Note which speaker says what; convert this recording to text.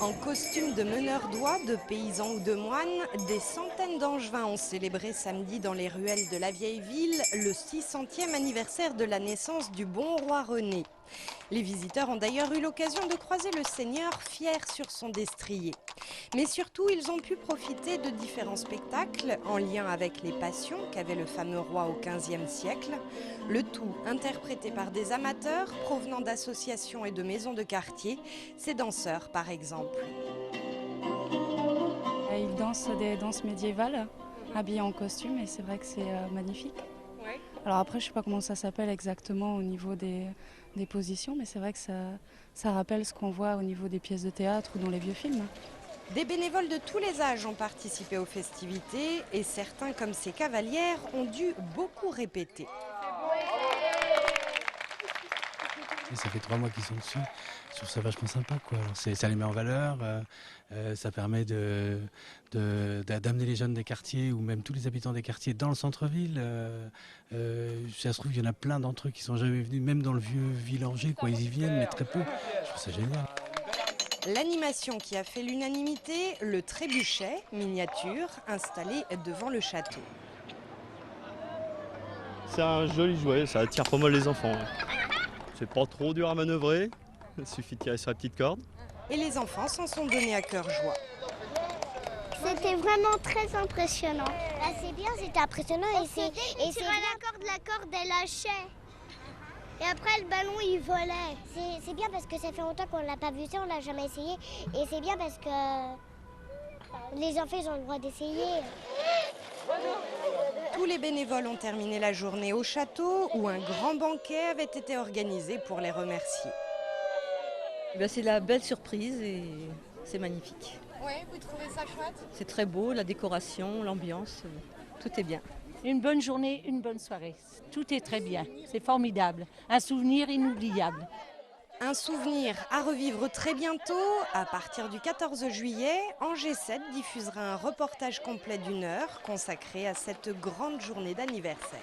Speaker 1: En costume de meneur d'oie, de paysans ou de moines, des centaines d'Angevins ont célébré samedi dans les ruelles de la vieille ville le 600e anniversaire de la naissance du bon roi René. Les visiteurs ont d'ailleurs eu l'occasion de croiser le Seigneur fier sur son destrier. Mais surtout, ils ont pu profiter de différents spectacles en lien avec les passions qu'avait le fameux roi au XVe siècle. Le tout interprété par des amateurs provenant d'associations et de maisons de quartier, ces danseurs par exemple.
Speaker 2: Ils dansent des danses médiévales, habillés en costume, et c'est vrai que c'est magnifique.
Speaker 1: Ouais.
Speaker 2: Alors après, je ne sais pas comment ça s'appelle exactement au niveau des positions, mais c'est vrai que ça rappelle ce qu'on voit au niveau des pièces de théâtre ou dans les vieux films.
Speaker 1: Des bénévoles de tous les âges ont participé aux festivités et certains, comme ces cavalières, ont dû beaucoup répéter.
Speaker 3: Et ça fait 3 mois qu'ils sont dessus. Je trouve ça vachement sympa, quoi. Ça les met en valeur, ça permet d'amener les jeunes des quartiers ou même tous les habitants des quartiers dans le centre-ville. Ça se trouve, il y en a plein d'entre eux qui sont jamais venus, même dans le vieux Villanger, quoi. Ils y viennent, mais très peu. Je trouve ça génial.
Speaker 1: L'animation qui a fait l'unanimité, le trébuchet miniature installé devant le château.
Speaker 4: C'est un joli jouet, ça attire pas mal les enfants. C'est pas trop dur à manœuvrer, il suffit de tirer sur la petite corde.
Speaker 1: Et les enfants s'en sont donnés à cœur joie.
Speaker 5: C'était vraiment très impressionnant. Bah, c'est bien, c'était impressionnant et c'est bien. La corde elle lâchait. Et après le ballon il volait. C'est bien parce que ça fait longtemps qu'on l'a pas vu ça, on l'a jamais essayé. Et c'est bien parce que les enfants ils ont le droit d'essayer.
Speaker 1: Tous les bénévoles ont terminé la journée au château où un grand banquet avait été organisé pour les remercier.
Speaker 6: C'est la belle surprise et c'est magnifique.
Speaker 1: Oui, vous trouvez ça chouette?
Speaker 6: C'est très beau, la décoration, l'ambiance, tout est bien.
Speaker 7: Une bonne journée, une bonne soirée. Tout est très bien, c'est formidable. Un souvenir inoubliable.
Speaker 1: Un souvenir à revivre très bientôt. À partir du 14 juillet, Angers 7 diffusera un reportage complet d'1 heure consacré à cette grande journée d'anniversaire.